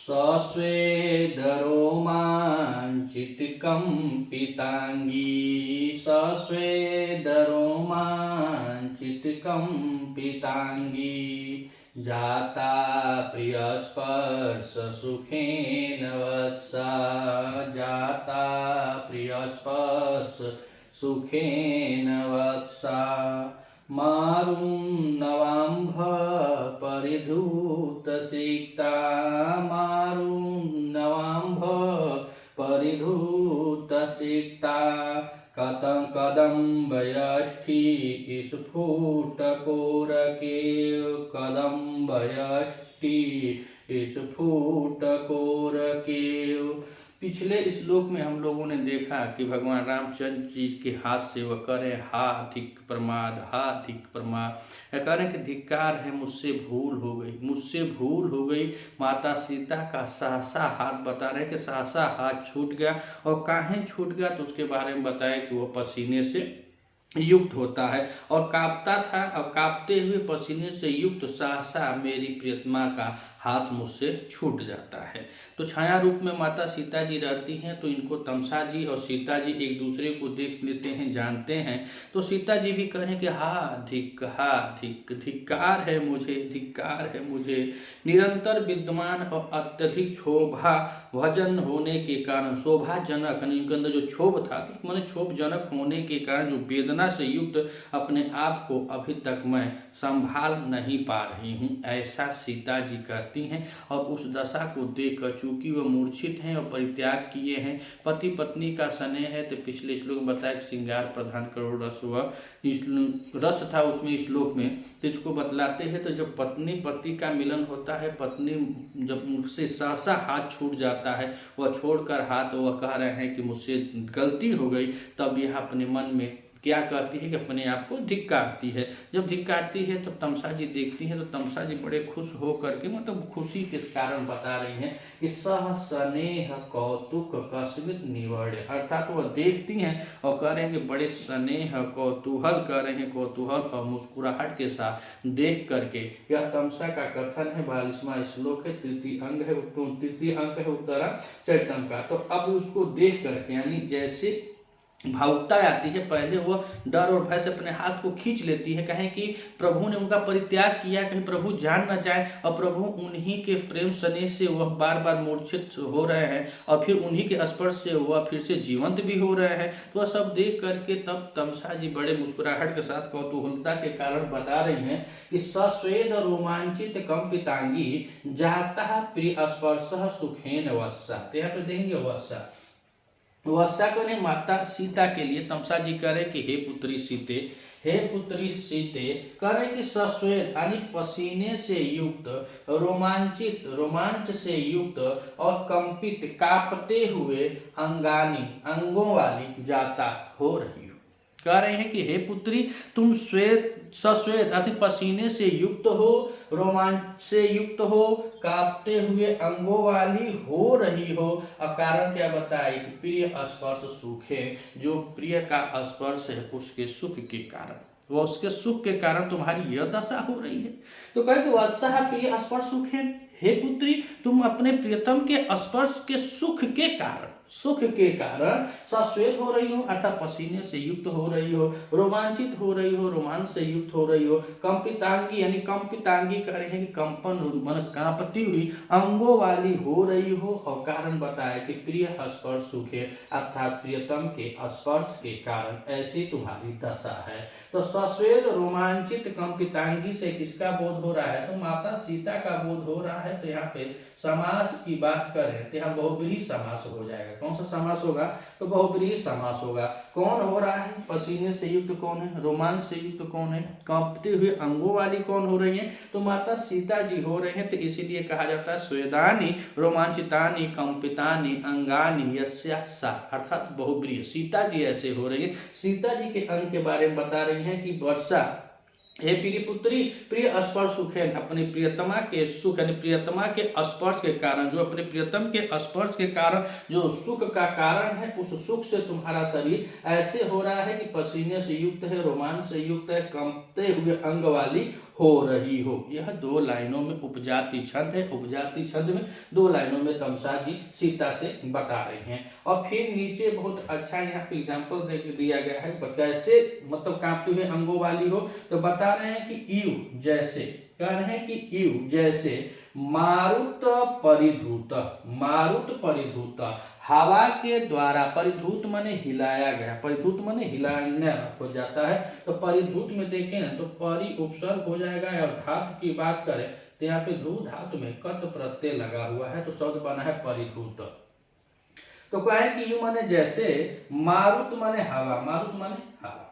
सस्वेदरोमाञ्चितकम्पिताङ्गी सस्वेदरोमाञ्चितकम्पिताङ्गी जाता प्रियस्पर्शसुखेन वत्सा जाता प्रियस्पर्शसुखेन वत्सा मारुन्नवाम्भ परिधूतसिक्ता मारुन्नवाम्भ परिधूतसिक्ता कतं कदम्बयष्ठी स्फुटकोरके कदम्बयष्ठी स्फुटकोरके। पिछले श्लोक में हम लोगों ने देखा कि भगवान रामचंद्र जी के हाथ से वह करें हा अधिक प्रमाद हा अधिक प्रमाद, करें कि धिक्कार है मुझसे भूल हो गई मुझसे भूल हो गई। माता सीता का सहसा हाथ बता रहे कि सहसा हाथ छूट गया, और काहे छूट गया तो उसके बारे में बताया कि वह पसीने से युक्त होता है और कांपता था, और कांपते हुए पसीने से युक्त सहसा मेरी प्रियतमा का हाथ मुझसे छूट जाता है। तो छाया रूप में माता सीता जी रहती हैं, तो इनको तमसा जी और सीता जी एक दूसरे को देख लेते हैं, जानते हैं। तो सीता जी भी कहें कि हा धिक धिक्कार है मुझे निरंतर विद्यमान और अत्यधिक क्षोभा भजन होने के कारण, शोभाजनक इनके अंदर जो क्षोभ था तो उसको मैंने क्षोभजनक होने के कारण जो वेदना से युक्त अपने आप को अभी तक मैं संभाल नहीं पा रही हूँ, ऐसा सीता जी कहती हैं। और उस दशा को देखकर चूंकि वह मूर्छित हैं और परित्याग किए हैं, पति पत्नी का स्नेह है, तो पिछले श्लोक में बताया कि श्रृंगार प्रधान करोड़ रस वह रस था उसमें श्लोक में, तो इसको बतलाते हैं। तो जब पत्नी पति का मिलन होता है, पत्नी जब मुझसे सहसा हाथ छूट जाता है, वह छोड़कर हाथ वह कह रहे हैं कि मुझसे गलती हो गई, तब यह अपने मन में क्या कहती है कि अपने आप को धिक्कारती है। जब धिक्कारती है तब तमसा जी देखती हैं, तो तमसा जी बड़े खुश हो करके, मतलब खुशी के कारण बता रही हैं कि सह स्नेह कौतुक कस्मित निवर्य, अर्थात वह देखती हैं और कह रहे हैं कि बड़े स्नेह कौतूहल कर रहे हैं, कौतूहल और मुस्कुराहट के साथ देख करके। यह तमसा का कथन है, 42वां श्लोक है, तृतीय अंग है उत्तरा चरितम का। तो अब उसको देख करके यानी जैसे भावुकता आती है, पहले वह डर और भय से अपने हाथ को खींच लेती है, कहें कि प्रभु ने उनका परित्याग किया, कहीं प्रभु जान न जाए, और प्रभु उन्हीं के प्रेम स्नेह से वह बार बार मूर्छित हो रहे हैं, और फिर उन्हीं के स्पर्श से वह फिर से जीवंत भी हो रहे हैं। तो वह सब देख करके तब तमसा जी बड़े मुस्कुराहट के साथ कौतूहलता के कारण बता रही हैं कि सस्वेद रोमांचित कंपितांगी जाता प्रिय स्पर्श सुखेन वत्सा। यहाँ पे देखेंगे वत्सा, वत्सा को ने माता सीता के लिए तमसा जी कह रहे कि हे पुत्री सीते कह रहे कि सस्वेद यानी पसीने से युक्त, रोमांचित रोमांच से युक्त, और कंपित कांपते हुए अंगों वाली जाता हो रही हो। कह रहे हैं कि हे पुत्री तुम सस्वेद अति पसीने से युक्त हो, रोमांच से युक्त हो, कांपते हुए अंगों वाली हो रही हो। और कारण क्या बताए कि प्रिय स्पर्श सुख है, जो प्रिय का स्पर्श है उसके सुख के कारण, वह उसके सुख के कारण तुम्हारी यह दशा हो रही है। तो कहे कि वत्सः प्रिय स्पर्श सुख है, हे पुत्री तुम अपने प्रियतम के स्पर्श के सुख के कारण सस्वेद हो रही हो, अर्थात पसीने से युक्त हो रही हो, रोमांचित हो रही हो, रोमांच से युक्त हो रही हो, कंपितांगी यानी कंपितांगी कह रहे हैं कि कंपन मन कांपती हुई अंगों वाली हो रही हो। और कारण बताया कि प्रिय स्पर्श सुख है, अर्थात प्रियतम के स्पर्श के कारण ऐसी तुम्हारी दशा है। तो सस्वेद रोमांचित कंपितांगी से किसका बोध हो रहा है, तो माता सीता का बोध हो रहा है। तो यहाँ पे समास की बात करें तो यहाँ बहुब्रीहि समास हो जाएगा। कौन सा समास होगा, तो बहुब्रीहि समास होगा। कौन हो रहा है, पसीने से युक्त कौन है, रोमांच से युक्त कौन है, कांपते हुए अंगों वाली कौन हो रही है, तो माता सीता जी हो रहे हैं। तो इसीलिए कहा जाता है स्वेदानी रोमांचितानी कंपितानी अंगानी यस्या, अर्थात बहुब्रीहि सीता जी ऐसे हो रही है। सीता जी के अंग के बारे में बता रही हैं कि वर्षा हे प्रिय पुत्री प्रिय स्पर्श सुख है, अपने प्रियतमा के सुख यानी प्रियतमा के स्पर्श के कारण, जो अपने प्रियतम के स्पर्श के कारण जो सुख का कारण है, उस सुख से तुम्हारा शरीर ऐसे हो रहा है कि पसीने से युक्त है, रोमांच से युक्त है, कंपते हुए अंग वाली हो रही हो। यह 2 लाइनों में उपजाति छंद है। उपजाति छंद में 2 लाइनों में तमसा जी सीता से बता रहे हैं। और फिर नीचे बहुत अच्छा यहाँ पे एग्जाम्पल दिया गया है, कैसे मतलब कांपते हुए अंगों वाली हो। तो बता रहे हैं कि इव जैसे, कह रहे हैं कि इव जैसे मारुत परिधूत, मारुत परिधूत हवा के द्वारा, परिधूत माने हिलाया गया, परिधूत माने हिलाना हो जाता है। तो परिधूत में देखें ना तो परि उपसर्ग हो जाएगा। और धातु की बात करें तो यहाँ पे धू धातु में कत प्रत्यय लगा हुआ है, तो शब्द बना है परिधूत। तो कहे कि यू माने जैसे, मारुत माने हवा, मारुत माने हवा,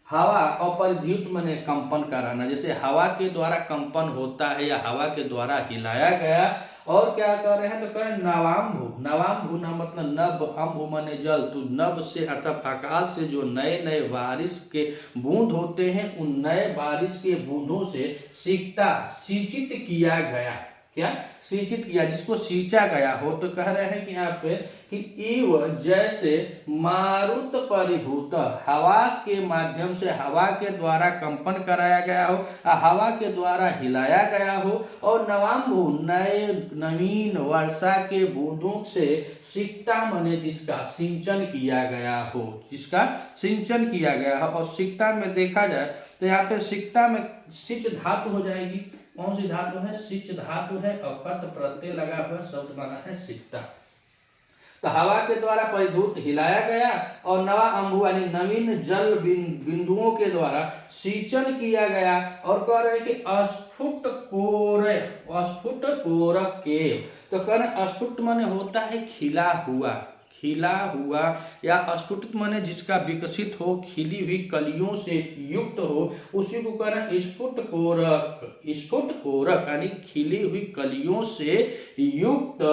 हवा और परिधूत माने कंपन कराना, जैसे हवा के द्वारा कंपन होता है या हवा के द्वारा हिलाया गया। और क्या कर रहे हैं तो कह रहे हैं नवाम्भु, नवाम्भु ना मतलब नभ, अम्भु माने जल, तो नभ से अर्थात आकाश से जो नए नए बारिश के बूंद होते हैं, उन नए बारिश के बूंदों से सींचता, सिंचित किया गया, क्या सिंचित किया, जिसको सींचा गया हो। तो कह रहे हैं कि यहाँ पे कि इव जैसे मारुत परिभूत, हवा के माध्यम से, हवा के द्वारा कंपन कराया गया हो, हवा के द्वारा हिलाया गया हो। और नवाम्भु नए नवीन वर्षा के बूंदों से सिक्ता माने जिसका सिंचन किया गया हो, जिसका सिंचन किया गया हो। और सिक्ता में देखा जाए तो यहाँ पे सिक्ता में सिच धातु हो जाएगी। कौन सी धातु है? सिच धातु है और कत प्रत्यय लगा हुआ शब्द बना है सिक्ता। तो हवा के द्वारा परिधूत हिलाया गया और नवा अंबु यानी नवीन जल बिंदुओं के द्वारा सिंचन किया गया। और कह रहे हैं कि अस्फुट कोर, अस्फुट कोरक के, तो कह रहे अस्फुट माने होता है खिला हुआ, खिला हुआ, या अस्फुटित माने जिसका विकसित हो, खिली हुई कलियों से युक्त हो, उसी को कह रहे स्फुट कोरक। स्फुट कोरक यानी खिली हुई कलियों से युक्त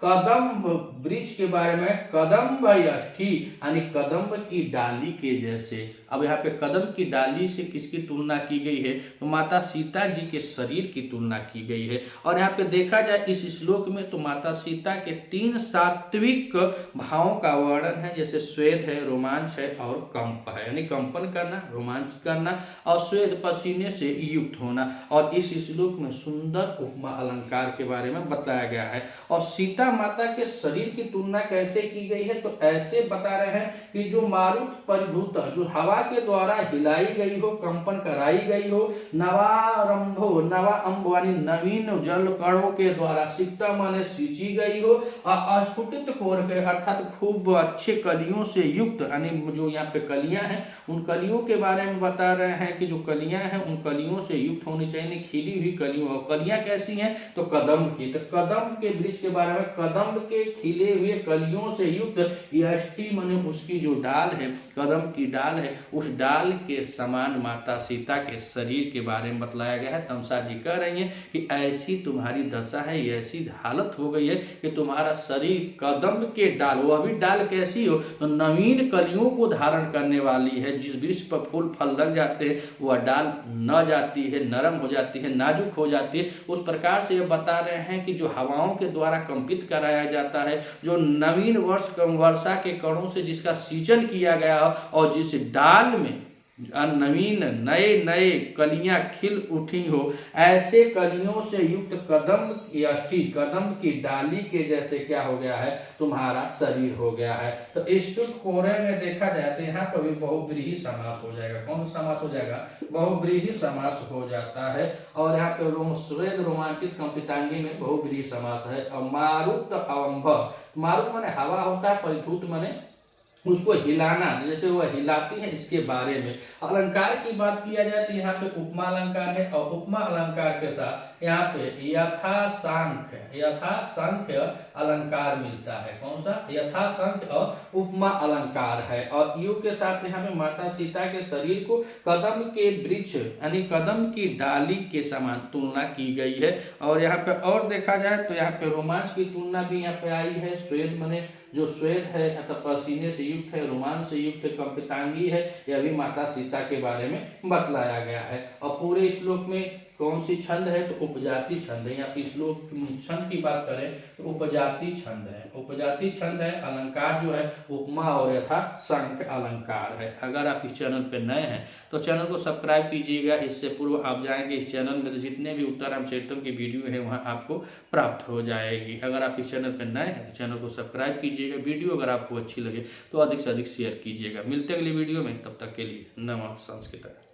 कदम्ब वृक्ष के बारे में, कदम्ब यष्टि यानी कदम्ब की डाली के जैसे। अब यहाँ पे कदम्ब की डाली से किसकी तुलना की गई है? तो माता सीता जी के शरीर की तुलना की गई है। और यहाँ पे देखा जाए इस श्लोक में तो माता सीता के 3 सात्विक भावों का वर्णन है, जैसे स्वेद है, रोमांच है और कंप है, यानी कंपन करना, रोमांच करना और स्वेद पसीने से युक्त होना। और इस श्लोक में सुंदर उपमा अलंकार के बारे में बताया गया है। और सीता माता के शरीर की तुलना कैसे की गई है? तो ऐसे बता रहे हैं कि जो मारुत परिभूत, जो हवा के द्वारा हिलाई गई हो, कंपन कराई गई हो, नवारंभो, नवा अंब यानी नवीन जल कणों के द्वारा, सिक्ता माने सींची गई हो, और अस्फुटित कोर के अर्थात खूब अच्छे कलियों से युक्त, यानी जो यहाँ पे कलियां हैं उन कलियों के बारे में बता रहे हैं कि जो कलियां हैं उन कलियों से युक्त होनी चाहिए, खिली हुई कलियों। और कलियां कैसी हैं? तो कदम्ब की। तो कदम्ब के वृक्ष के बारे में, कदम्ब के खिले हुए कलियों से युक्त, यष्टि माने उसकी जो डाल है, कदम्ब की डाल है, उस डाल के समान माता सीता के शरीर के बारे में बतलाया गया है। तमसा जी कह रही हैं कि ऐसी तुम्हारी दशा है, ऐसी हालत हो गई है कि तुम्हारा शरीर कदम्ब के डाल, वह भी डाल कैसी हो? तो नवीन कलियों को धारण करने वाली है। जिस वृक्ष पर फूल फल लग जाते हैं वह डाल न जाती है, नरम हो जाती है, नाजुक हो जाती है। उस प्रकार से ये बता रहे हैं कि जो हवाओं के द्वारा कंपित कराया जाता है, जो नवीन वर्षा के कणों से जिसका सिंचन किया गया और जिस डाल में नवीन नए नए कलियां खिल उठी हो, ऐसे कलियों से युक्त कदम्ब यष्टि, कदम्ब की डाली के जैसे क्या हो गया है? तुम्हारा शरीर हो गया है। तो स्फुट कोरे में देखा जाए तो यहाँ पर भी बहुव्रीहि समास हो जाएगा। कौन सा समास हो जाएगा? बहुव्रीहि समास हो जाता है। और यहाँ पे स्वेद रोमांचित कंपितांगी में बहुव्रीहि समास है। और मारुत अवंभ, मारुत माने हवा होता है, परिभूत माने उसको हिलाना, जैसे वह हिलाती है, इसके बारे में। अलंकार की बात किया जाए तो यहाँ पे उपमा अलंकार है। और उपमा अलंकार के साथ यहाँ पे यथा सांख्य, यथा सांख्य अलंकार मिलता है। कौन सा? यथा सांख्य और उपमा अलंकार है। और यू के साथ यहाँ पे माता सीता के शरीर को कदम के वृक्ष यानी कदम की डाली के समान तुलना की गई है। और यहाँ पे और देखा जाए तो यहाँ पे रोमांच की तुलना भी यहाँ पे आई है। स्वेद माने जो स्वेद है अर्थात पसीने से युक्त है, रोमांच से युक्त कंपितांगी है, यह भी माता सीता के बारे में बतलाया गया है। और पूरे श्लोक में कौन सी छंद है, तो उपजाति छंद है। यहाँ पे श्लोक छंद की बात करें तो उपजाति छंद है। उपजाति छंद है। अलंकार जो है उपमा और यथा संख्य अलंकार है। अगर आप इस चैनल पर नए हैं तो चैनल को सब्सक्राइब कीजिएगा। इससे पूर्व आप जाएंगे इस चैनल में तो जितने भी उत्तरराम चरितम की वीडियो है वहाँ आपको प्राप्त हो जाएगी। अगर आप इस चैनल पर नए हैं तो चैनल को सब्सक्राइब कीजिएगा। वीडियो अगर आपको अच्छी लगे तो अधिक से अधिक शेयर कीजिएगा। मिलते हैं अगली वीडियो में, तब तक के लिए नमः संस्कृत।